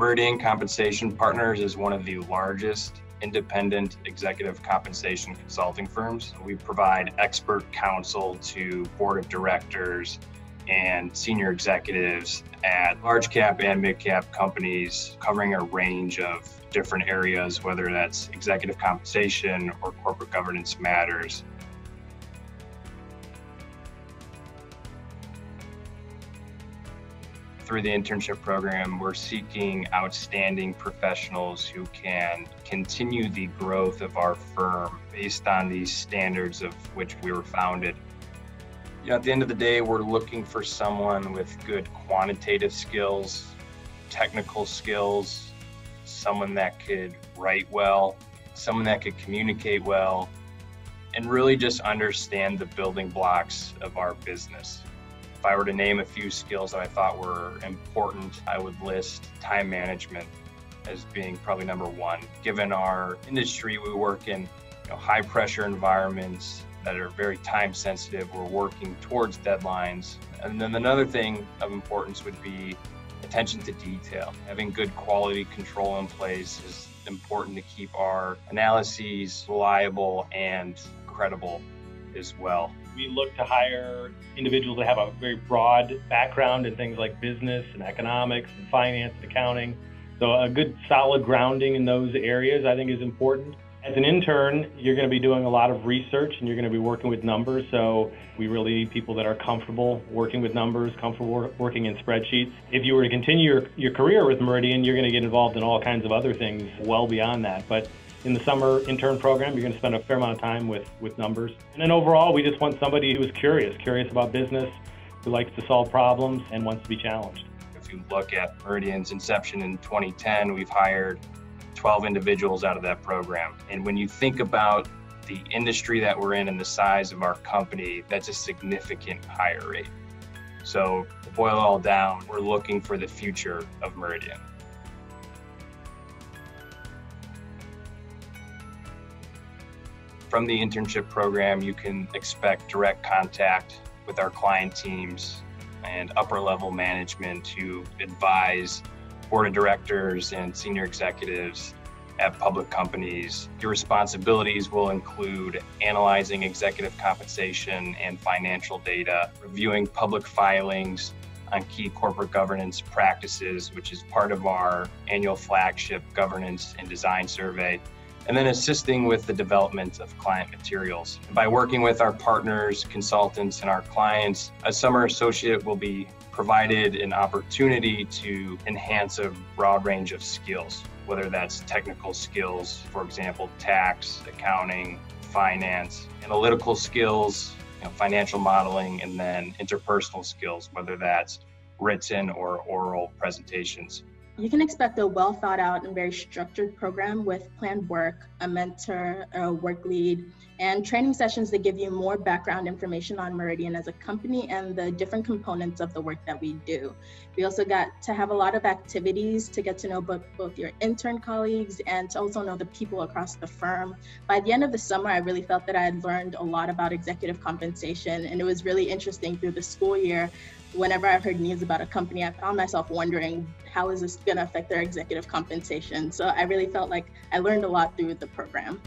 Meridian Compensation Partners is one of the largest independent executive compensation consulting firms. We provide expert counsel to board of directors and senior executives at large cap and mid cap companies, covering a range of different areas, whether that's executive compensation or corporate governance matters. Through the internship program, we're seeking outstanding professionals who can continue the growth of our firm based on these standards of which we were founded. At the end of the day, we're looking for someone with good quantitative skills, technical skills, someone that could write well, someone that could communicate well, and really just understand the building blocks of our business. If I were to name a few skills that I thought were important, I would list time management as being probably number one. Given our industry, we work in high pressure environments that are very time sensitive. We're working towards deadlines. And then another thing of importance would be attention to detail. Having good quality control in place is important to keep our analyses reliable and credible as well. We look to hire individuals that have a very broad background in things like business and economics and finance and accounting. So a good solid grounding in those areas I think is important. As an intern, you're going to be doing a lot of research and you're going to be working with numbers. So we really need people that are comfortable working with numbers, comfortable working in spreadsheets. If you were to continue your career with Meridian, you're going to get involved in all kinds of other things well beyond that. But in the summer intern program, you're going to spend a fair amount of time with numbers. And then overall, we just want somebody who is curious about business, who likes to solve problems and wants to be challenged. If you look at Meridian's inception in 2010, we've hired 12 individuals out of that program. And when you think about the industry that we're in and the size of our company, that's a significant hire rate. So to boil it all down, we're looking for the future of Meridian. From the internship program, you can expect direct contact with our client teams and upper level management to advise board of directors and senior executives at public companies. Your responsibilities will include analyzing executive compensation and financial data, reviewing public filings on key corporate governance practices, which is part of our annual flagship governance and design survey, and then assisting with the development of client materials. By working with our partners, consultants, and our clients, a summer associate will be provided an opportunity to enhance a broad range of skills, whether that's technical skills, for example, tax, accounting, finance, analytical skills, financial modeling, and then interpersonal skills, whether that's written or oral presentations. You can expect a well thought out and very structured program with planned work, a mentor, a work lead, and training sessions that give you more background information on Meridian as a company and the different components of the work that we do. We also got to have a lot of activities to get to know both your intern colleagues and to also know the people across the firm. By the end of the summer, I really felt that I had learned a lot about executive compensation, and it was really interesting through the school year. Whenever I heard news about a company, I found myself wondering, how is this going to affect their executive compensation? So I really felt like I learned a lot through the program.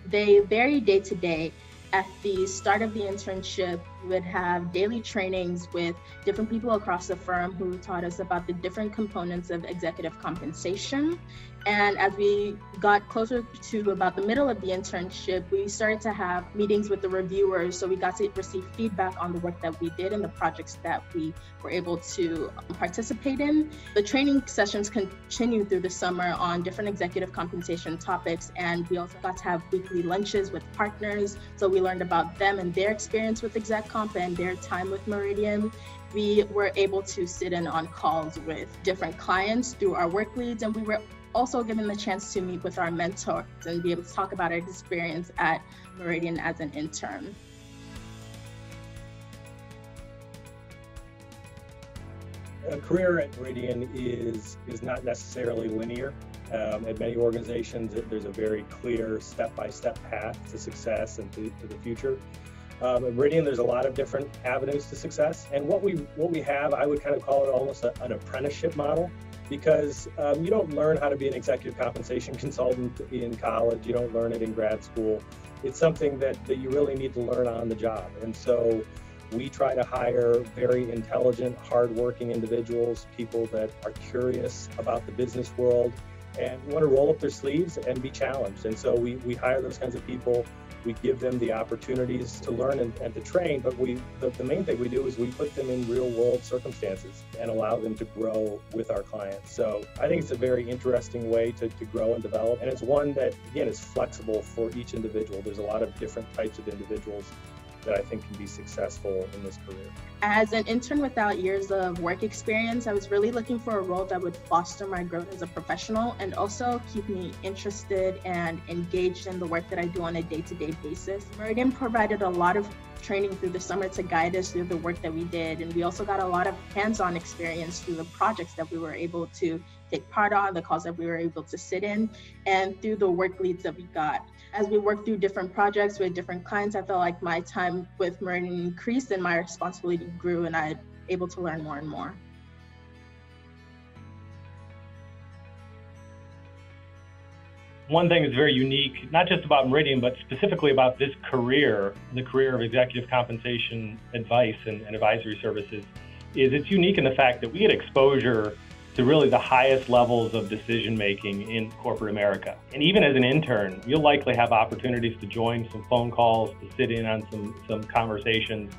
They vary day to day. At the start of the internship, we would have daily trainings with different people across the firm who taught us about the different components of executive compensation. And as we got closer to about the middle of the internship, we started to have meetings with the reviewers. So we got to receive feedback on the work that we did and the projects that we were able to participate in. The training sessions continued through the summer on different executive compensation topics. And we also got to have weekly lunches with partners. So we learned about them and their experience with exec comp and their time with Meridian. We were able to sit in on calls with different clients through our work leads, and we were also given the chance to meet with our mentors and be able to talk about our experience at Meridian as an intern. A career at Meridian is not necessarily linear. At many organizations, there's a very clear step-by-step path to success and to the future. At Meridian, there's a lot of different avenues to success. And what we have, I would kind of call it almost an apprenticeship model, because you don't learn how to be an executive compensation consultant in college. You don't learn it in grad school. It's something that you really need to learn on the job. And so we try to hire very intelligent, hardworking individuals, people that are curious about the business world and want to roll up their sleeves and be challenged. And so we hire those kinds of people. We give them the opportunities to learn and to train, but the main thing we do is we put them in real world circumstances and allow them to grow with our clients. So I think it's a very interesting way to grow and develop. And it's one that, again, is flexible for each individual. There's a lot of different types of individuals that I think can be successful in this career. As an intern without years of work experience, I was really looking for a role that would foster my growth as a professional and also keep me interested and engaged in the work that I do on a day-to-day basis. Meridian provided a lot of training through the summer to guide us through the work that we did, and we also got a lot of hands-on experience through the projects that we were able to take part on, the calls that we were able to sit in, and through the work leads that we got. As we worked through different projects with different clients, I felt like my time with Meridian increased and my responsibility grew, and I was able to learn more and more. One thing that's very unique, not just about Meridian, but specifically about this career, the career of executive compensation advice and advisory services, is it's unique in the fact that we get exposure to really the highest levels of decision making in corporate America. And even as an intern, you'll likely have opportunities to join some phone calls, to sit in on some conversations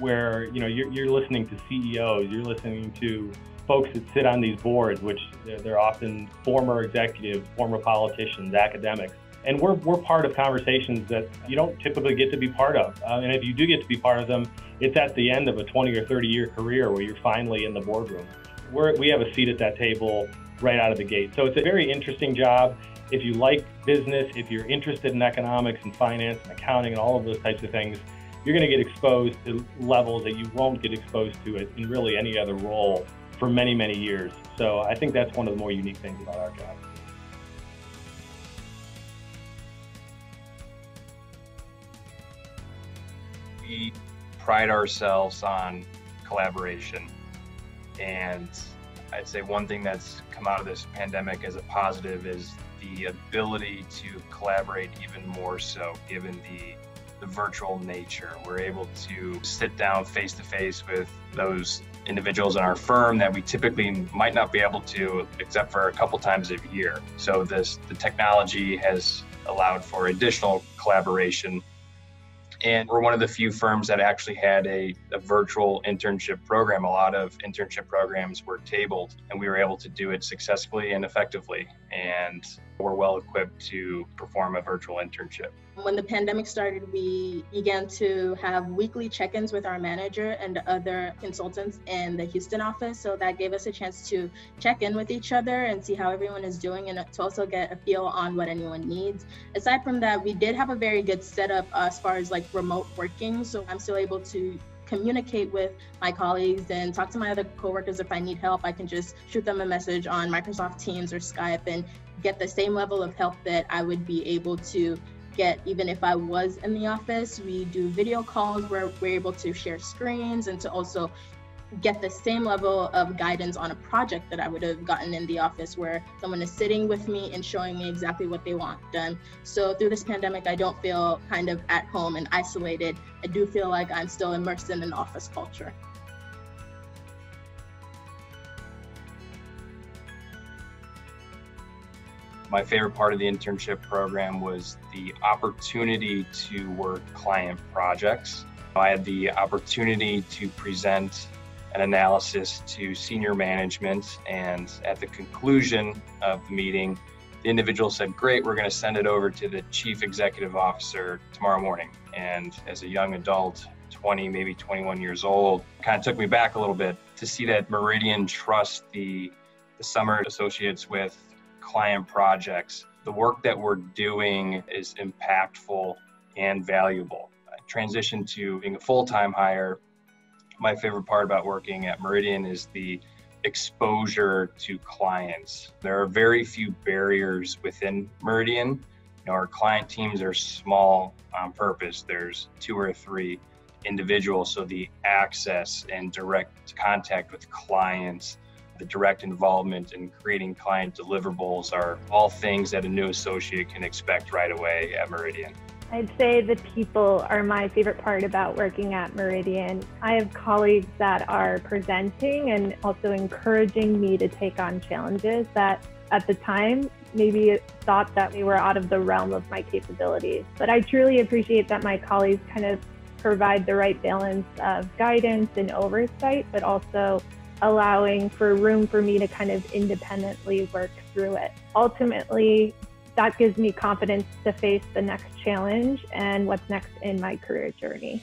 where you're listening to CEOs, you're listening to folks that sit on these boards, which they're often former executives, former politicians, academics. And we're part of conversations that you don't typically get to be part of. And if you do get to be part of them, it's at the end of a 20 or 30-year career where you're finally in the boardroom. We have a seat at that table right out of the gate. So it's a very interesting job. If you like business, if you're interested in economics and finance and accounting and all of those types of things, you're going to get exposed to levels that you won't get exposed to in really any other role for many, many years. So I think that's one of the more unique things about our job. We pride ourselves on collaboration. And I'd say one thing that's come out of this pandemic as a positive is the ability to collaborate even more so, given the virtual nature. We're able to sit down face to face with those individuals in our firm that we typically might not be able to, except for a couple times a year. So the technology has allowed for additional collaboration. And we're one of the few firms that actually had a virtual internship program. A lot of internship programs were tabled, and we were able to do it successfully and effectively. And we're well equipped to perform a virtual internship. When the pandemic started, we began to have weekly check-ins with our manager and other consultants in the Houston office. So that gave us a chance to check in with each other and see how everyone is doing, and to also get a feel on what anyone needs. Aside from that, we did have a very good setup as far as like remote working. So I'm still able to communicate with my colleagues and talk to my other coworkers. If I need help, I can just shoot them a message on Microsoft Teams or Skype and get the same level of help that I would be able to get even if I was in the office. We do video calls where we're able to share screens and to also get the same level of guidance on a project that I would have gotten in the office, where someone is sitting with me and showing me exactly what they want done. So through this pandemic, I don't feel kind of at home and isolated. I do feel like I'm still immersed in an office culture. My favorite part of the internship program was the opportunity to work client projects. I had the opportunity to present an analysis to senior management, and at the conclusion of the meeting, the individual said, "Great, we're going to send it over to the chief executive officer tomorrow morning." And as a young adult, 20, maybe 21 years old, kind of took me back a little bit to see that Meridian trusts the summer associates with client projects. The work that we're doing is impactful and valuable. I transitioned to being a full-time hire. My favorite part about working at Meridian is the exposure to clients. There are very few barriers within Meridian Our client teams are small on purpose. There's 2 or 3 individuals, so the access and direct contact with clients, the direct involvement in creating client deliverables are all things that a new associate can expect right away at Meridian. I'd say the people are my favorite part about working at Meridian. I have colleagues that are presenting and also encouraging me to take on challenges that at the time maybe thought that they were out of the realm of my capabilities. But I truly appreciate that my colleagues kind of provide the right balance of guidance and oversight, but also allowing for room for me to kind of independently work through it. Ultimately, that gives me confidence to face the next challenge and what's next in my career journey.